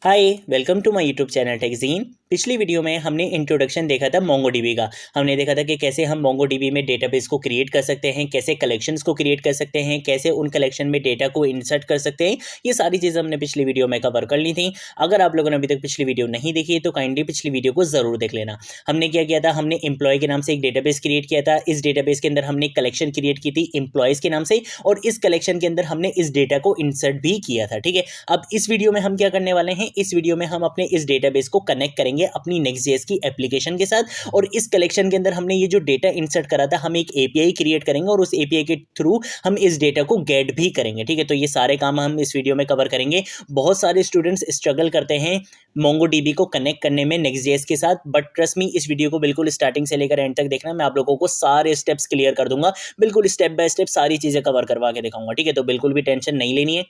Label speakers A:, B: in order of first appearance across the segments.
A: Hi welcome to my YouTube channel TechGene. पिछली video में हमने इंट्रोडक्शन देखा था मोंगोडीबी का। हमने देखा था कि कैसे हम मोंगोडीबी में डेटाबेस को क्रिएट कर सकते हैं, कैसे कलेक्शंस को क्रिएट कर सकते हैं, कैसे उन कलेक्शन में डेटा को इंसर्ट कर सकते हैं। ये सारी चीज़ें हमने पिछली वीडियो में कवर कर ली थी। अगर आप लोगों ने अभी तक पिछली वीडियो नहीं देखी है तो काइंडली पिछली वीडियो को ज़रूर देख लेना। हमने क्या किया था, हमने एम्प्लॉय के नाम से एक डेटाबेस क्रिएट किया था। इस डेटाबेस के अंदर हमने एक कलेक्शन क्रिएट की थी एम्प्लॉयज़ के नाम से, और इस कलेक्शन के अंदर हमने इस डेटा को इंसर्ट भी किया था। ठीक है, अब इस वीडियो में हम क्या करने वाले हैं, इस वीडियो में हम अपने इस डेटाबेस को कनेक्ट करेंगे अपनी नेक्स्ट.जेएस की एप्लीकेशन के साथ, और इस कलेक्शन के अंदर हमने ये जो डेटा इंसर्ट करा था, हम एक एपीआई क्रिएट करेंगे और उस एपीआई के थ्रू हम इस डेटा को गेट भी करेंगे। ठीक है, तो ये सारे काम हम इस वीडियो में कवर करेंगे। बहुत सारे स्टूडेंट्स स्ट्रगल करते हैं मोंगोडीबी को कनेक्ट करने में नेक्स्ट.जेएस के साथ, बट ट्रस्ट मी, इस वीडियो को बिल्कुल स्टार्टिंग से लेकर एंड तक देखना। मैं आप लोगों को सारे स्टेप्स क्लियर कर दूंगा, बिल्कुल स्टेप बाय स्टेप सारी चीजें कवर करवा के दिखाऊंगा। ठीक है, तो बिल्कुल भी टेंशन नहीं लेनी है।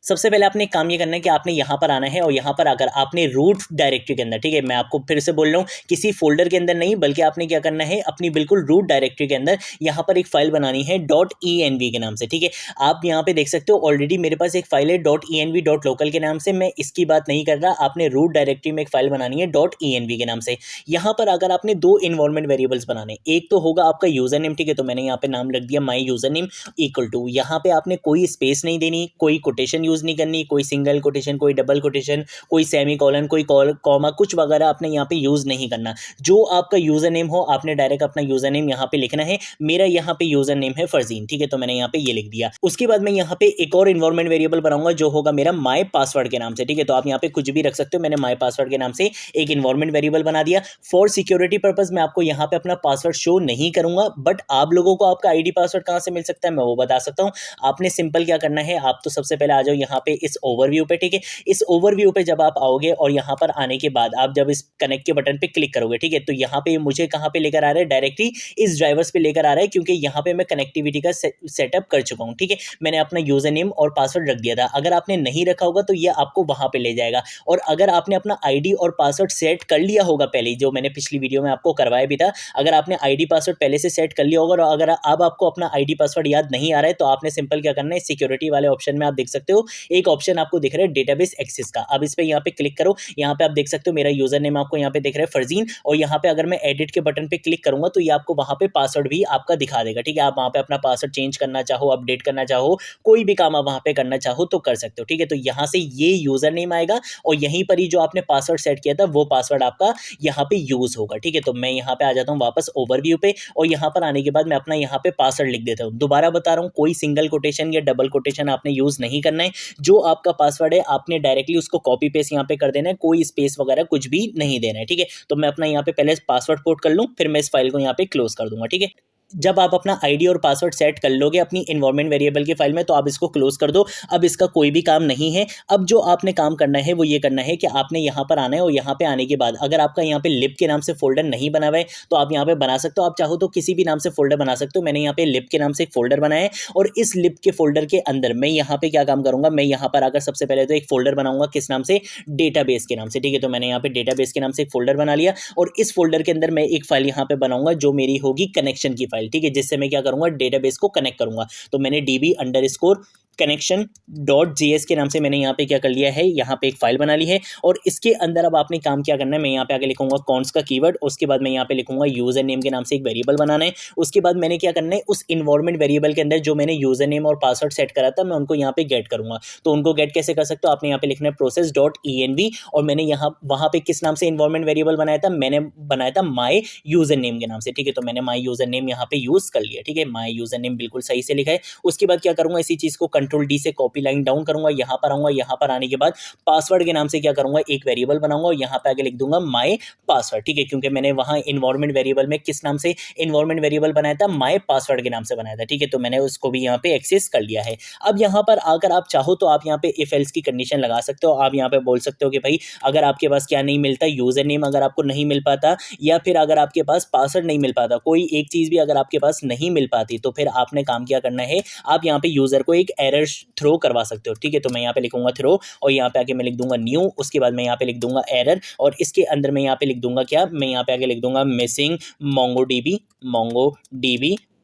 A: सबसे पहले आपने काम ये करना है कि आपने यहाँ पर आना है, और यहाँ पर आकर आपने रूट डायरेक्टरी के अंदर, ठीक है, मैं आपको फिर से बोल रहा हूँ, किसी फोल्डर के अंदर नहीं, बल्कि आपने क्या करना है, अपनी बिल्कुल रूट डायरेक्टरी के अंदर यहाँ पर एक फाइल बनानी है .env के नाम से। ठीक है, आप यहाँ पे देख सकते हो ऑलरेडी मेरे पास एक फाइल है .env.local के नाम से। मैं इसकी बात नहीं कर रहा, आपने रूट डायरेक्टरी में एक फाइल बनानी है .env के नाम से। यहाँ पर अगर आपने दो इन्वायरमेंट वेरिएबल्स बनाने, एक तो होगा आपका यूजर नेम, ठीक है, तो मैंने यहाँ पे नाम रख दिया my user name equal to, यहाँ पे आपने कोई स्पेस नहीं देनी, कोई कोटेशन यूज नहीं करनी, कोई सिंगल कोटेशन, कोई डबल कोटेशन, कोई सेमी कॉलन, कोई कॉमा, कुछ वगैरह आपने यहाँ पे यूज नहीं करना। जो आपका यूजर नेम हो आपने डायरेक्ट अपना यूजर नेम यहाँ पे लिखना है। मेरा यहाँ पे यूजर नेम है फरजीन, ठीक है, तो मैंने यहाँ पे ये लिख दिया। उसके बाद मैं यहाँ पे एक और इन्वायरमेंट वेरिएबल बनाऊंगा जो होगा मेरा माई पासवर्ड के नाम से। ठीक है, तो आप यहाँ पे कुछ भी रख सकते हो। मैंने माई पासवर्ड के नाम से एक इन्वायरमेंट वेरिएबल बना दिया। फॉर सिक्योरिटी पर्पज मैं आपको यहाँ पे अपना पासवर्ड शो नहीं करूंगा, बट आप लोगों को आपका आईडी पासवर्ड कहाँ से मिल सकता है मैं वो बता सकता हूँ। आपने सिंपल क्या करना है, आप तो सबसे पहले आ जाओ यहाँ पे इस ओवरव्यू पे। ठीक है, इस ओवरव्यू पे जब आप आओगे और यहाँ पर आने के बाद आप जब इस कनेक्ट के बटन पे क्लिक करोगे, ठीक है, तो यहाँ पे मुझे कहाँ पे लेकर आ रहा है, डायरेक्टली इस ड्राइवर्स पे लेकर आ रहा है, क्योंकि यहाँ पे मैं कनेक्टिविटी का सेटअप कर चुका हूँ। ठीक है, मैंने अपना यूजर नेम और पासवर्ड रख दिया था। अगर आपने नहीं रखा होगा तो ये आपको वहां पे ले जाएगा, और अगर आपने अपना आईडी और पासवर्ड सेट कर लिया होगा पहले, जो मैंने पिछली वीडियो में आपको करवाया भी था, अगर आपने आईडी पासवर्ड पहले से सेट कर लिया होगा और अगर अब आपको अपना आईडी पासवर्ड याद नहीं आ रहा है, तो आपने सिंपल क्या करना है, सिक्योरिटी वाले ऑप्शन में आप देख सकते हो एक ऑप्शन आपको दिख रहा है डेटाबेस एक्सेस का। अब इस पे यहाँ पे क्लिक करो। यहाँ पे आप देख सकते हो मेरा यूजर नेम आपको यहाँ पे दिख रहा है फरजीन, और यहाँ पे अगर मैं एडिट के बटन पे क्लिक करूंगा तो ये आपको वहां पे पासवर्ड भी आपका दिखा देगा। ठीक है, आप वहां पे अपना पासवर्ड चेंज करना चाहो, अपडेट करना चाहो, कोई भी काम आप वहां पे करना चाहो तो कर सकते हो। ठीक है, तो यहाँ से ये यूजर नेम आएगा और यहीं पर ही जो आपने पासवर्ड सेट किया था वो पासवर्ड आपका यहाँ पे यूज होगा। ठीक है, तो मैं यहाँ पे आ जाता हूँ वापस ओवरव्यू पे, और यहाँ पर आने के बाद मैं अपना यहाँ पे पासवर्ड लिख देता हूँ। दोबारा बता रहा हूँ, कोई सिंगल कोटेशन या डबल कोटेशन आपने यूज नहीं करना है। जो आपका पासवर्ड है आपने डायरेक्टली उसको कॉपी पेस्ट यहाँ पे कर देना है, कोई स्पेस वगैरह कुछ भी नहीं देना है। ठीक है, तो मैं अपना यहाँ पे पहले पासवर्ड पोर्ट कर लूँ, फिर मैं इस फाइल को यहाँ पे क्लोज कर दूंगा। ठीक है, जब आप अपना आईडी और पासवर्ड सेट कर लोगे अपनी इन्वायरमेंट वेरिएबल की फाइल में, तो आप इसको क्लोज कर दो। अब इसका कोई भी काम नहीं है। अब जो आपने काम करना है वो ये करना है कि आपने यहाँ पर आना है, और यहाँ पे आने के बाद अगर आपका यहाँ पे लिप के नाम से फोल्डर नहीं बना हुआ है तो आप यहाँ पे बना सकते हो। आप चाहो तो किसी भी नाम से फोल्डर बना सकते हो। मैंने यहाँ पे लिप के नाम से एक फोल्डर बनाया है, और इस लिप के फोल्डर के अंदर मैं यहाँ पे क्या काम करूंगा, मैं यहाँ पर आकर सबसे पहले तो एक फोल्डर बनाऊंगा, किस नाम से, डेटाबेस के नाम से। ठीक है, तो मैंने यहाँ पे डेटाबेस के नाम से एक फोल्डर बना लिया, और इस फोल्डर के अंदर मैं एक फाइल यहाँ पे बनाऊंगा जो मेरी होगी कनेक्शन की फाइल। ठीक है, जिससे मैं क्या करूंगा, डेटाबेस को कनेक्ट करूंगा। तो मैंने db_connection.js के नाम से मैंने यहाँ पे क्या कर लिया है, यहाँ पे एक फाइल बना ली है, और इसके अंदर अब आपने काम क्या करना है, मैं यहाँ पे आगे लिखूंगा कॉन्स का कीवर्ड, उसके बाद मैं यहाँ पे लिखूंगा यूजर नेम के नाम से एक वेरिएबल बनाना है। उसके बाद मैंने क्या करना है, उस इन्वायरमेंट वेरिएबल के अंदर जो मैंने यूजर नेम और पासवर्ड सेट करा था मैं उनको यहाँ पे गेट करूंगा। तो उनको गेट कैसे कर सकते हो, आपने यहाँ पे लिखना है process.env, और मैंने यहाँ वहां पे किस नाम से इन्वायरमेंट वेरिएबल बनाया था, मैंने बनाया था माई यूजर नेम के नाम से। ठीक है, तो मैंने माई यूजर नेम यहाँ पे यूज कर लिया। ठीक है, माई यूजर नेम बिल्कुल सही से लिखा है। उसके बाद क्या करूंगा, इसी चीज को Ctrl+D से कॉपी लाइन डाउन करूंगा, यहाँ पर आऊंगा, यहाँ पर आने के बाद पासवर्ड के नाम से क्या करूंगा, एक वेरिएबल बनाऊंगा, और यहाँ पे आगे लिख दूंगा माई पासवर्ड। ठीक है, क्योंकि मैंने वहां इन्वायरमेंट वेरिएबल में किस नाम से इन्वायरमेंट वेरिएबल बनाया था, माई पासवर्ड के नाम से बनाया था। ठीक है, तो मैंने उसको भी यहाँ पे एक्सेस कर लिया है। अब यहाँ पर अगर आप चाहो तो आप यहाँ पे इफ एल्स की कंडीशन लगा सकते हो। आप यहाँ पे बोल सकते हो कि भाई अगर आपके पास क्या नहीं मिलता, यूजर नेम अगर आपको नहीं मिल पाता, या फिर अगर आपके पास पासवर्ड नहीं मिल पाता, कोई एक चीज भी अगर आपके पास नहीं मिल पाती, तो फिर आपने काम क्या करना है, आप यहाँ पे यूजर को एक एरर थ्रो करवा सकते हो। ठीक है, तो मैं यहाँ पे लिखूंगा थ्रो, और यहाँ पे आके मैं लिख दूंगा न्यू, उसके बाद मैं यहाँ पे लिख दूंगा एरर, और इसके अंदर मैं यहाँ पे लिख दूंगा क्या, मैं यहाँ पे आगे लिख दूंगा मिसिंग मोंगोडीबी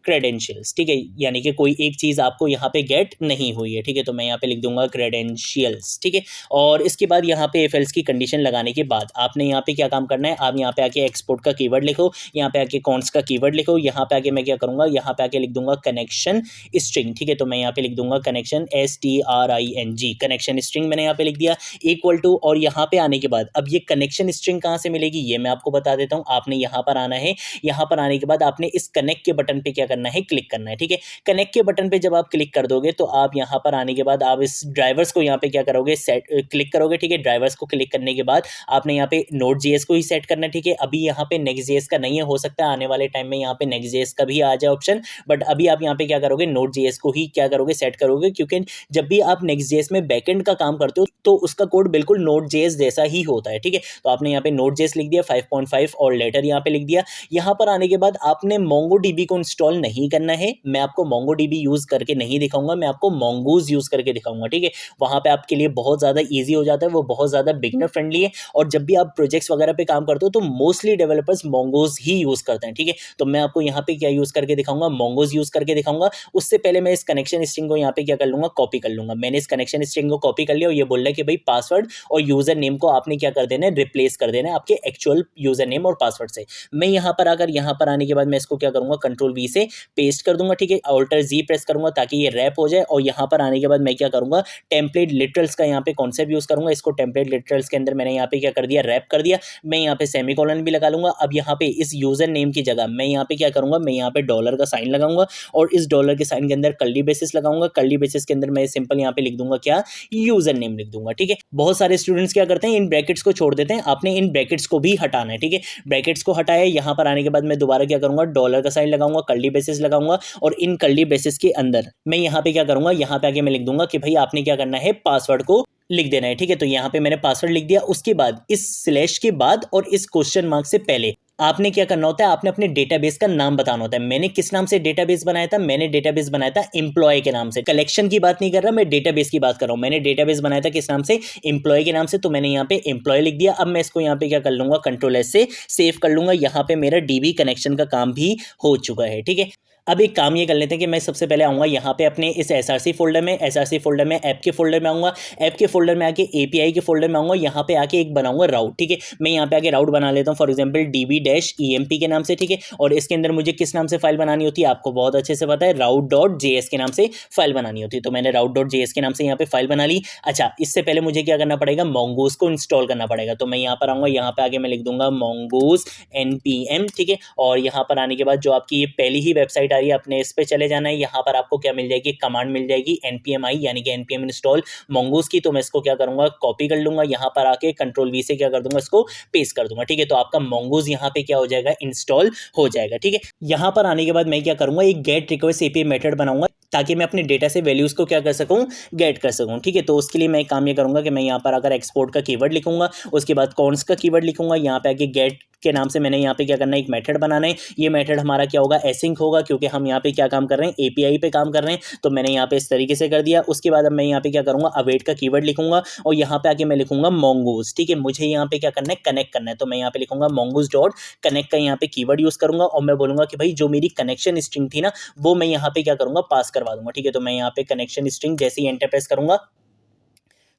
A: क्रेडेंशियल्स, ठीक है, यानी कि कोई एक चीज़ आपको यहाँ पे गेट नहीं हुई है, ठीक है, तो मैं यहाँ पे लिख दूंगा क्रेडेंशियल्स, ठीक है। और इसके बाद यहाँ पे इफ एल्स की कंडीशन लगाने के बाद आपने यहाँ पे क्या काम करना है, आप यहाँ पे आके एक्सपोर्ट का कीवर्ड लिखो, यहाँ पे आके कॉन्स का कीवर्ड लिखो, यहाँ पे आके मैं क्या करूँगा, यहाँ पे आके लिख दूंगा कनेक्शन स्ट्रिंग, ठीक है, तो मैं यहाँ पे लिख दूंगा कनेक्शन STRING, कनेक्शन स्ट्रिंग मैंने यहाँ पे लिख दिया इक्वल टू। और यहाँ पे आने के बाद अब ये कनेक्शन स्ट्रिंग कहाँ से मिलेगी ये मैं आपको बता देता हूँ। आपने यहाँ पर आना है, यहाँ पर आने के बाद आपने इस कनेक्ट के बटन पे क्या करना है, क्लिक करना है, ठीक है। कनेक्ट के बटन पे जब आप क्लिक कर दोगे तो आप यहाँ पर आने के बाद आप इस ड्राइवर्स को यहाँ पे क्या करोगे, सेट क्लिक करोगे, ठीक है। ड्राइवर्स को क्लिक करने के बाद आपने यहाँ पे Node.js को ही सेट करना है, ठीक है। अभी यहाँ पे Next.js का नहीं है, हो सकता है आने वाले टाइम में यहाँ पे Next.js का भी आ जाए ऑप्शन, बट अभी आप यहाँ पे क्या करोगे, Node.js को ही क्या करोगे, सेट करोगे, क्योंकि जब भी आप Next.js में बैकएंड का काम करते हो तो उसका कोड बिल्कुल Node.js जैसा ही होता है, ठीक है। तो आपने यहाँ पे Node.js लिख दिया 5.5 और लेटर यहाँ पे लिख दिया। यहाँ पर आने के बाद आपने MongoDB को इंस्टॉल नहीं करना है, मैं आपको MongoDB यूज करके नहीं दिखाऊंगा, मैं आपको Mongoose यूज करके दिखाऊंगा, ठीक है। वहां पे आपके लिए बहुत ज्यादा ईजी हो जाता है, वो बहुत ज्यादा बिगिनर फ्रेंडली है, और जब भी आप प्रोजेक्ट्स वगैरह पे काम करते हो तो मोस्टली डेवलपर्स Mongoose ही यूज करते हैं, ठीक है। तो मैं आपको यहाँ पे क्या यूज करके दिखाऊंगा, Mongoose यूज करके दिखाऊंगा। उससे पहले मैं इस कनेक्शन स्ट्रिंग को यहाँ पे क्या कर लूंगा, कॉपी कर लूंगा। मैंने इस कनेक्शन स्ट्रिंग को कॉपी कर लिया और ये बोल रहा है कि भाई पासवर्ड और यूजर नेम को आपने क्या कर देना है, रिप्लेस कर देना है आपके एक्चुअल यूजर नेम और पासवर्ड से। मैं यहाँ पर आकर यहाँ पर आने के बाद मैं इसको क्या करूंगा, Ctrl+V से पेस्ट कर दूंगा, ठीक है। Alt+Z प्रेस करूंगा ताकि ये रैप हो जाए, और यहाँ पर आने के बाद मैं क्या करूंगा, टेम्पलेट लिटरल्स का यहाँ पे कॉन्सेप्ट यूज करूंगा। इसको टेम्पलेट लिटरल्स के अंदर मैंने यहाँ पे क्या कर दिया, रैप कर दिया। मैं यहाँ पे सेमीकोलन भी लगा लूंगा। अब यहाँ पे इस यूजर नेम की जगह मैं यहाँ पे क्या करूंगा, मैं यहाँ पे डॉलर का साइन लगाऊंगा, और इस डॉलर के साइन के अंदर कर्ली ब्रेसेस लगाऊंगा। कर्ली ब्रेसेस के अंदर मैं सिंपल यहाँ पे लिख दूंगा क्या, यूजर नेम लिख दूंगा, ठीक है। बहुत सारे स्टूडेंट्स क्या करते हैं, इन ब्रैकेट्स को छोड़ देते हैं, आपने इन ब्रैकेट्स को भी हटाना है, ठीक है। ब्रैकेट्स को हटाया, यहाँ पर आने के बाद मैं दोबारा क्या करूंगा, डॉलर का साइन लगाऊंगा, कर्ली ब्रेसेस लगाऊंगा, और इन कर्ली ब्रेसेस के अंदर मैं यहाँ पे क्या करूंगा, यहाँ पे आके मैं लिख दूंगा कि भाई आपने क्या करना है, पासवर्ड को लिख देना है, ठीक है। तो यहाँ पे मैंने पासवर्ड लिख दिया। उसके बाद इस स्लैश के बाद और इस क्वेश्चन मार्क से पहले आपने क्या करना होता है, आपने अपने डेटाबेस का नाम बताना होता है। मैंने किस नाम से डेटाबेस बनाया था, मैंने डेटाबेस बनाया था एम्प्लॉय के नाम से। कलेक्शन की बात नहीं कर रहा, मैं डेटाबेस की बात कर रहा हूं। मैंने डेटाबेस बनाया था किस नाम से, एम्प्लॉय के नाम से, तो मैंने यहाँ पे एम्प्लॉय लिख दिया। अब मैं इसको यहाँ पे क्या कर लूंगा, Ctrl+S से सेव कर लूंगा। यहाँ पे मेरा DB कनेक्शन का काम भी हो चुका है, ठीक है। अब एक काम ये कर लेते हैं कि मैं सबसे पहले आऊँगा यहाँ पे अपने इस SRC फोल्डर में, SRC फोल्डर में ऐप के फोल्डर में आऊँगा, ऐप के फोल्डर में आके API के फोल्डर में आऊँगा। यहाँ पे आके एक बनाऊंगा राउट, ठीक है। मैं यहाँ पे आके राउट बना लेता हूँ, फॉर एग्जाम्पल DB-EMP के नाम से, ठीक है। और इसके अंदर मुझे किस नाम से फाइल बनानी होती है, आपको बहुत अच्छे से पता है, route.js के नाम से फाइल बनानी होती है। तो मैंने route.js के नाम से यहाँ पे फाइल बना ली। अच्छा, इससे पहले मुझे क्या करना पड़ेगा, Mongoose को इंस्टॉल करना पड़ेगा। तो मैं यहाँ पर आऊँगा, यहाँ पे आगे मैं लिख दूंगा Mongoose npm, ठीक है। और यहाँ पर आने के बाद जो आपकी ये पहली ही वेबसाइट आ रही है, अपने इस पे चले जाना है। यहाँ पर आपको क्या मिल जाएगी, कमांड मिल जाएगी npmi, यानी कि npm इंस्टॉल Mongoose की। तो मैं इसको क्या करूंगा, कॉपी कर लूंगा, यहाँ पर आके Ctrl+V से क्या कर दूंगा, इसको पेस्ट कर दूंगा, ठीक है। तो आपका Mongoose यहाँ पे क्या हो जाएगा, इंस्टॉल हो जाएगा, ठीक है। यहाँ पर आने के बाद मैं क्या करूंगा, एक गेट रिक्वेस्ट API मेथड बनाऊंगा ताकि मैं अपने डेटा से वैल्यूज को क्या कर सकूं, गेट कर सकूं, ठीक है। तो उसके लिए मैं एक काम ये करूंगा कि मैं यहाँ पर अगर एक्सपोर्ट का कीवर्ड लिखूंगा, उसके बाद कॉन्स का कीवर्ड लिखूंगा, यहाँ पे आके गेट के नाम से मैंने यहाँ पे क्या करना है, एक मेथड बनाना है। ये मेथड हमारा क्या होगा, एसिंक होगा, क्योंकि हम यहाँ पे क्या काम कर रहे हैं, API पे काम कर रहे हैं। तो मैंने यहाँ पे इस तरीके से कर दिया। उसके बाद अब मैं यहाँ पे क्या करूंगा, अवेट का कीवर्ड लिखूंगा, और यहाँ पे आके मैं लिखूंगा Mongoose, ठीक है। मुझे यहाँ पे क्या करना है, कनेक्ट करना है। तो मैं यहाँ पे लिखूंगा Mongoose.connect का यहाँ पे कीवर्ड यूज करूंगा, और मैं बोलूंगा कि भाई जो मेरी कनेक्शन स्ट्रिंग थी ना, वो मैं यहाँ पे क्या करूंगा, पास करवा दूंगा, ठीक है। तो मैं यहाँ पे कनेक्शन स्ट्रिंग जैसे ही एंटर प्रेस करूंगा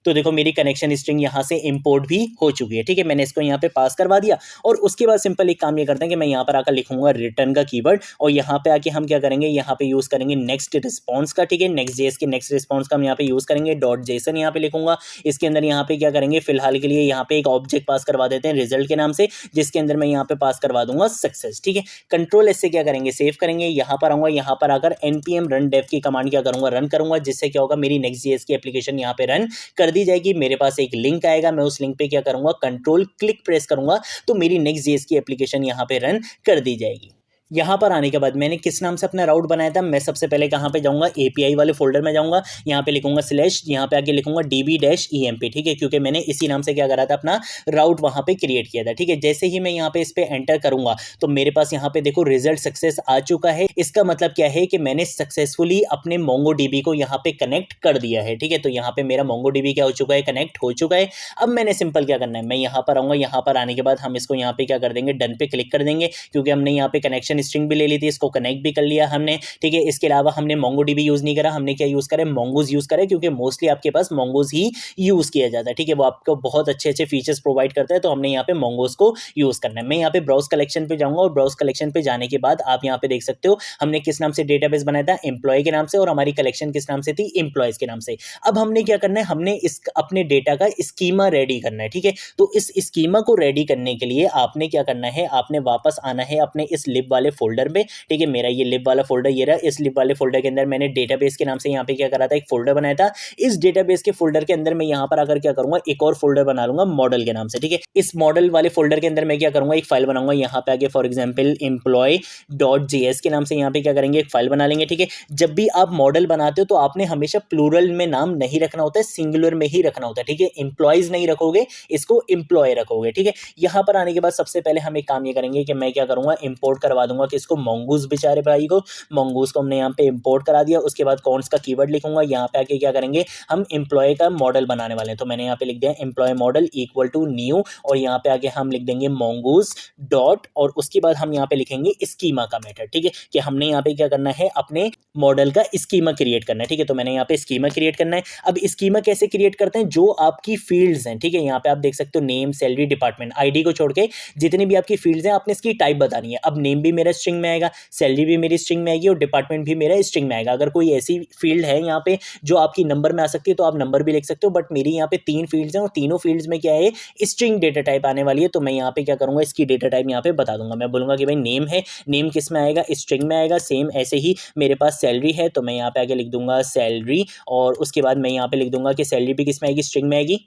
A: तो देखो मेरी कनेक्शन स्ट्रिंग यहाँ से इंपोर्ट भी हो चुकी है, ठीक है। मैंने इसको यहाँ पे पास करवा दिया। और उसके बाद सिंपल एक काम ये करते हैं कि मैं यहाँ पर आकर लिखूंगा रिटर्न का कीवर्ड, और यहाँ पे आके हम क्या करेंगे, यहाँ पे यूज करेंगे नेक्स्ट रिस्पॉन्स का, ठीक है। Next.js के नेक्स्ट रिस्पॉन्स का हम यहाँ पे यूज करेंगे। .json यहाँ पे लिखूंगा। इसके अंदर यहाँ पे क्या करेंगे, फिलहाल के लिए यहाँ पे एक ऑब्जेक्ट पास करवा देते हैं रिजल्ट के नाम से, जिसके अंदर मैं यहाँ पे पास करवा दूंगा सक्सेस, ठीक है। Ctrl+S से क्या करेंगे, सेव करेंगे। यहाँ पर आऊंगा, यहाँ पर आकर npm run dev की कमांड क्या करूंगा, रन करूंगा, जिससे क्या होगा, मेरी Next.js की एप्लीकेशन यहाँ पे रन कर दी जाएगी। मेरे पास एक लिंक आएगा, मैं उस लिंक पे क्या करूंगा, कंट्रोल क्लिक प्रेस करूंगा, तो मेरी Next.js की एप्लीकेशन यहाँ पे रन कर दी जाएगी। यहाँ पर आने के बाद मैंने किस नाम से अपना राउट बनाया था, मैं सबसे पहले कहाँ पे जाऊँगा, API वाले फोल्डर में जाऊँगा। यहाँ पे लिखूंगा स्लैश, यहाँ पे आके लिखूंगा DB-EMP, ठीक है, क्योंकि मैंने इसी नाम से क्या करा था, अपना राउट वहाँ पे क्रिएट किया था, ठीक है। जैसे ही मैं यहाँ पे इस पे एंटर करूंगा तो मेरे पास यहाँ पे देखो रिजल्ट सक्सेस आ चुका है। इसका मतलब क्या है कि मैंने सक्सेसफुली अपने MongoDB को यहाँ पे कनेक्ट कर दिया है, ठीक है। तो यहाँ पे मेरा MongoDB क्या हो चुका है, कनेक्ट हो चुका है। अब मैंने सिंपल क्या करना है, मैं यहाँ पर आऊँगा, यहाँ पर आने के बाद हम इसको यहाँ पे क्या कर देंगे, डन पे क्लिक कर देंगे, क्योंकि हमने यहाँ पे कनेक्शन स्ट्रिंग भी ले ली थी, इसको कनेक्ट भी कर लिया हमने, ठीक है। इसके अलावा हमने MongoDB यूज़ नहीं करा, हमने क्या यूज़ करा, Mongoose यूज़ करा, क्योंकि मोस्टली आपके पास Mongoose ही यूज़ किया जाता है, ठीक है। वो आपको बहुत अच्छे अच्छे फीचर्स प्रोवाइड करता है, तो हमने यहाँ पे Mongoose को यूज़ करना है। मैं यहाँ पे ब्राउज कलेक्शन पे जाऊँगा और ब्राउज कलेक्शन पे जाने के बाद आप यहाँ पे देख सकते हो हमने किस नाम से डेटाबेस बनाया था, एम्प्लॉय के नाम से, और हमारी कलेक्शन किस नाम से थी, एम्प्लॉयज़ के नाम से। अब हमने क्या करना है, हमने इस अपने डेटा का स्कीमा रेडी करना है, ठीक है। तो इस स्कीमा को रेडी करने के लिए आपने क्या करना है, आपने वापस आना है अपने इस लिब वाले फोल्डर में, ठीक है। मेरा ये लिब वाला फोल्डर ये रहा, इस लिब वाले फोल्डर के अंदर मैंने डेटाबेस के नाम से यहाँ पे क्या करा था, एक फोल्डर बनाया था। इस डेटाबेस के फोल्डर के अंदर मैं यहाँ पर आकर क्या करूंगा, एक और फोल्डर बना लूंगा मॉडल के नाम से, ठीक है। इस मॉडल वाले फोल्डर के अंदर मैं क्या करूंगा, एक फाइल बनाऊंगा, यहाँ पे आगे फॉर एग्जाम्पल employee.js के नाम से यहाँ पे क्या करेंगे, एक फाइल बना लेंगे, ठीक है। जब भी आप मॉडल बनाते हो तो आपने हमेशा प्लूरल में नाम नहीं रखना होता है, सिंगुलर में ही रखना होता है, ठीक है। एम्प्लॉयज नहीं रखोगे, इसको एम्प्लॉय रखोगे, ठीक है। यहाँ पर आने के बाद सबसे पहले हम एक काम ये करेंगे कि मैं क्या करूंगा, इंपोर्ट करवा दूंगा कि इसको Mongoose बेचारे भाई को, Mongoose को हमने यहाँ पे इंपोर्ट करा दिया। उसके बाद कौन का कीवर्ड लिखूंगा, यहाँ पे आके क्या करेंगे, हम एम्प्लॉय का मॉडल बनाने वाले हैं, तो मैंने यहाँ पे लिख दिया employ model equal to new, और यहाँ पे आके हम लिख देंगे Mongoose डॉट, और उसके बाद हम यहाँ पे लिखेंगे स्कीमा का मेथड, ठीक है, कि हमने यहाँ पे क्या करना है, अपने मॉडल का स्कीमा क्रिएट करना है, ठीक है। तो मैंने यहाँ पे स्कीमा क्रिएट करना है। अब स्कीमा कैसे क्रिएट करते हैं, जो आपकी फील्ड्स हैं, ठीक है, यहाँ पे आप देख सकते हो नेम, सैलरी, डिपार्टमेंट, आईडी को छोड़ के जितनी भी आपकी फील्ड्स हैं आपने इसकी टाइप बतानी है। अब नेम भी मेरा स्ट्रिंग में आएगा, सैलरी भी मेरी स्ट्रिंग में आएगी, और डिपार्टमेंट भी मेरा स्ट्रिंग में आएगा। अगर कोई ऐसी फील्ड है यहाँ पे जो आपकी नंबर में आ सकती है तो आप नंबर भी लिख सकते हो, बट मेरी यहाँ पे 3 फील्ड्स हैं और तीनों फील्ड्स में क्या है, स्ट्रिंग डेटा टाइप आने वाली है। तो मैं यहाँ पे क्या करूंगा, इसकी डेटा टाइप यहाँ पे बता दूंगा। मैं बोलूंगा कि भाई नेम है, नेम किस में आएगा, स्ट्रिंग में आएगा। सेम ऐसे ही मेरे पास सैलरी है, तो मैं यहाँ पे आगे लिख दूंगा सैलरी, और उसके बाद मैं यहाँ पे लिख दूंगा कि सैलरी भी किस में आएगी, स्ट्रिंग में आएगी।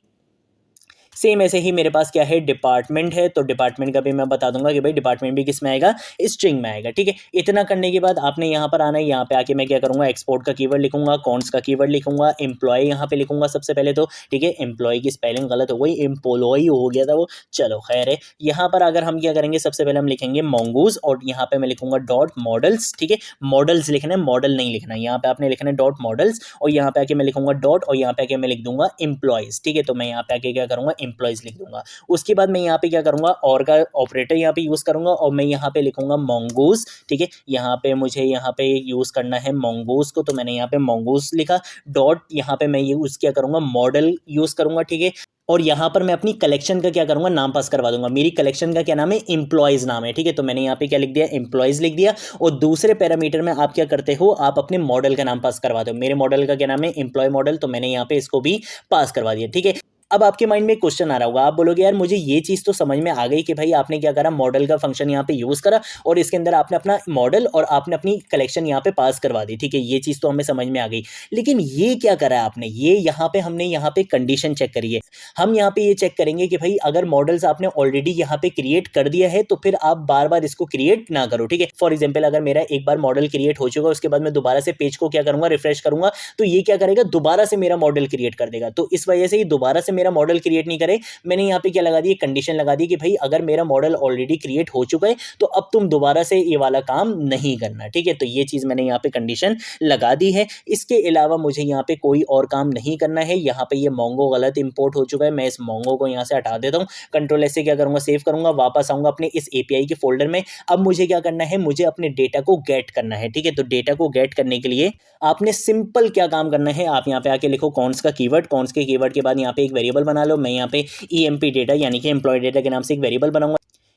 A: सेम ऐसे ही मेरे पास क्या है, डिपार्टमेंट है, तो डिपार्टमेंट का भी मैं बता दूंगा कि भाई डिपार्टमेंट भी किस में आएगा, स्ट्रिंग में आएगा, ठीक है। इतना करने के बाद आपने यहाँ पर आना है, यहाँ पे आके मैं क्या करूंगा, एक्सपोर्ट का कीवर्ड लिखूंगा, कॉन्स का कीवर्ड लिखूंगा, एम्प्लॉय यहाँ पे लिखूंगा सबसे पहले तो, ठीक है। एम्प्लॉय की स्पेलिंग गलत हो गई, एम्प्लॉय हो गया था वो, चलो खैर है। यहाँ पर अगर हम क्या करेंगे, सबसे पहले हम लिखेंगे Mongoose, और यहाँ पे मैं लिखूंगा डॉट मॉडल्स, ठीक है। मॉडल्स लिखना है, मॉडल नहीं लिखना है, यहाँ पे आपने लिखना है डॉट मॉडल्स, और यहाँ पे आके मैं लिखूंगा डॉट, और यहाँ पे आके मैं लिख दूंगा एम्प्लॉयज, ठीक है। तो मैं यहाँ पे आके क्या करूंगा, एम्प्लॉयज लिख दूंगा। उसके बाद मैं यहाँ पे क्या करूंगा, और का ऑपरेटर यहाँ पे यूज करूंगा, और मैं यहाँ पे लिखूंगा Mongoose, ठीक है। यहाँ पे मुझे यहाँ पे यूज करना है Mongoose को, तो मैंने यहाँ पे Mongoose लिखा, डॉट यहाँ पे मैं यूज क्या करूंगा, मॉडल यूज करूंगा, ठीक है। और यहाँ पर मैं अपनी कलेक्शन का क्या करूंगा, नाम पास करवा दूंगा। मेरी कलेक्शन का क्या नाम है, एम्प्लॉयज नाम है, ठीक है। तो मैंने यहाँ पे क्या लिख दिया, एम्प्लॉयज लिख दिया। और दूसरे पैरामीटर में आप क्या करते हो, आप अपने मॉडल का नाम पास करवा दो। मेरे मॉडल का क्या नाम है, एम्प्लॉय मॉडल, तो मैंने यहाँ पे इसको भी पास करवा दिया, ठीक है। अब आपके माइंड में एक क्वेश्चन आ रहा होगा, आप बोलोगे यार मुझे ये चीज़ तो समझ में आ गई कि भाई आपने क्या करा, मॉडल का फंक्शन यहाँ पे यूज़ करा, और इसके अंदर आपने अपना मॉडल और आपने अपनी कलेक्शन यहाँ पे पास करवा दी, ठीक है। ये चीज़ तो हमें समझ में आ गई, लेकिन ये क्या करा आपने, ये यहाँ पे हमने यहाँ पे कंडीशन चेक करी है। हम यहाँ पे ये चेक करेंगे कि भाई अगर मॉडल्स आपने ऑलरेडी यहाँ पे क्रिएट कर दिया है तो फिर आप बार बार इसको क्रिएट ना करो, ठीक है। फॉर एग्जाम्पल अगर मेरा एक बार मॉडल क्रिएट हो चुका, उसके बाद मैं दोबारा से पेज को क्या करूंगा, रिफ्रेश करूंगा, तो ये क्या करेगा, दोबारा से मेरा मॉडल क्रिएट कर देगा। तो इस वजह से ही दोबारा से मेरा मॉडल क्रिएट करे। मैंने यहाँ पे क्या लगा दी, कंडीशन लगा दी कि भाई अगर मेरा मॉडल ऑलरेडी क्रिएट हो चुका है तो अब तुम दोबारा से ये वाला काम नहीं करना, ठीक है। तो ये चीज मैंने यहाँ पे कंडीशन लगा दी है। इसके अलावा मुझे यहाँ पे कोई और काम नहीं करना है। यहाँ पे ये मोंगो गलत इंपोर्ट हो चुका है, मैं इस मोंगो को यहाँ से हटा देता हूँ। कंट्रोल एस से क्या करूंगा, सेव करूंगा, वापस आऊंगा अपने इस एपीआई के फोल्डर में। अब मुझे क्या करना है, मुझे अपने डेटा को गेट करना है, ठीक है। तो डेटा को गेट करने के लिए आपने सिंपल क्या काम करना है, आप यहाँ पे आके लिखो कॉन्स का कीवर्ड, कॉन्स के कीवर्ड के बाद यहाँ पे एक वेरिएबल बना लो। मैं यहाँ पे EMP डेटा यानी कि एम्प्लॉय डेटा के नाम से एक वेरिएबल बनाऊंगा।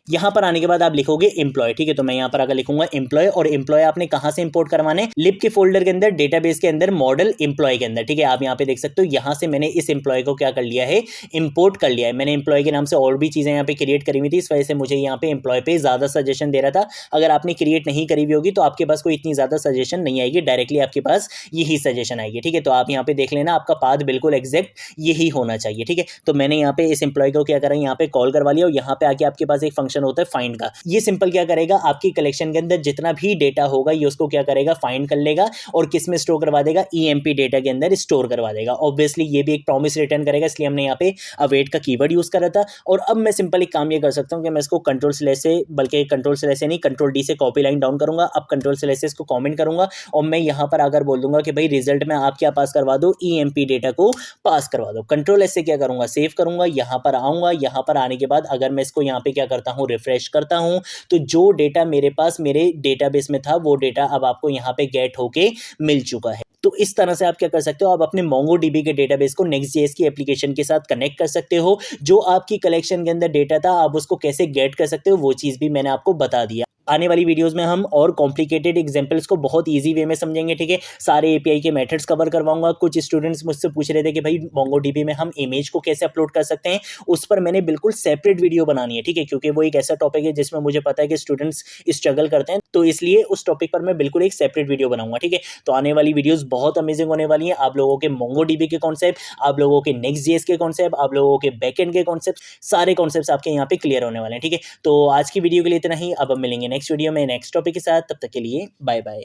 A: यहाँ पर आने के बाद आप लिखोगे एम्प्लॉय, ठीक है। तो मैं यहाँ पर अगर लिखूंगा एम्प्लॉय, और एम्प्लॉय आपने कहां से इंपोर्ट करवाने, लिब के फोल्डर के अंदर, डेटाबेस के अंदर, मॉडल एम्प्लॉय के अंदर, ठीक है। आप यहाँ पे देख सकते हो, यहाँ से मैंने इस एम्प्लॉय को क्या कर लिया है, इंपोर्ट कर लिया है। मैंने एम्प्लॉय के नाम से और भी चीजें यहाँ पे क्रिएट करी हुई थी, इस वजह से मुझे यहाँ पे एम्प्लॉय पे ज्यादा सजेशन दे रहा था। अगर आपने क्रिएट नहीं करी हुई होगी तो आपके पास कोई इतनी ज्यादा सजेशन नहीं आएगी, डायरेक्टली आपके पास यही सजेशन आएगी, ठीक है। तो आप यहाँ पे देख लेना, आपका पाथ बिल्कुल एग्जैक्ट यही होना चाहिए, ठीक है। तो मैंने यहाँ पे इस एम्प्लॉय को क्या करा, यहाँ पे कॉल करवा लिया, और यहाँ पे आके आपके पास एक फंक्शन होता है फाइंड का। ये सिंपल क्या करेगा, आपकी कलेक्शन के अंदर जितना भी डेटा होगा ये उसको क्या करेगा, फाइंड कर लेगा, और किस में स्टोर करवा देगा, EMP डेटा के अंदर स्टोर करवा देगा। ऑब्वियसली ये भी एक प्रॉमिस रिटर्न करेगा, इसलिए हमने यहाँ पे अवेट का कीवर्ड यूज करा था। और अब मैं सिंपल एक काम ये कर सकता हूँ कि मैं इसको कंट्रोल स्लैश से, बल्कि कंट्रोल स्लैश से नहीं, कंट्रोल D से कॉपी लाइन डाउन करूंगा। अब कंट्रोल स्लैश से इसको कॉमेंट करूंगा, और मैं यहाँ पर अगर बोल दूंगा कि भाई रिजल्ट में आप क्या पास करवा दो, EMP डेटा को पास करवा दो। कंट्रोल S से क्या करूंगा, सेव करूंगा, यहाँ पर आऊंगा। यहाँ पर आने के बाद अगर मैं इसको यहाँ पे क्या करता हूँ, रिफ्रेश करता हूँ तो जो डेटा मेरे पास मेरे डेटाबेस में था वो डेटा अब आपको यहाँ पे गेट होके मिल चुका है। तो इस तरह से आप क्या कर सकते हो, आप अपने MongoDB के डेटाबेस को Next.js की एप्लीकेशन के साथ कनेक्ट कर सकते हो। जो आपकी कलेक्शन के अंदर डेटा था आप उसको कैसे गेट कर सकते हो वो चीज़ भी मैंने आपको बता दिया। आने वाली वीडियोस में हम और कॉम्प्लिकेटेड एग्जांपल्स को बहुत इजी वे में समझेंगे, ठीक है। सारे एपीआई के मेथड्स कवर करवाऊंगा। कुछ स्टूडेंट्स मुझसे पूछ रहे थे कि भाई MongoDB में हम इमेज को कैसे अपलोड कर सकते हैं, उस पर मैंने बिल्कुल सेपरेट वीडियो बनानी है, ठीक है, क्योंकि वो एक ऐसा टॉपिक है जिसमें मुझे पता है कि स्टूडेंट्स स्ट्रगल करते हैं, तो इसलिए उस टॉपिक पर मैं बिल्कुल एक सेपरेट वीडियो बनाऊंगा, ठीक है। तो आने वाली वीडियोस बहुत अमेजिंग होने वाली हैं। आप लोगों के MongoDB के कॉन्सेप्ट, आप लोगों के Next.js के कॉन्सेप्ट, आप लोगों के बैकएंड के कॉन्सेप्ट, सारे कॉन्सेप्ट्स आपके यहाँ पे क्लियर होने वाले हैं, ठीक है। तो आज की वीडियो के लिए इतना ही। अब हम मिलेंगे नेक्स्ट वीडियो में नेक्स्ट टॉपिक के साथ। तब तक के लिए बाय बाय।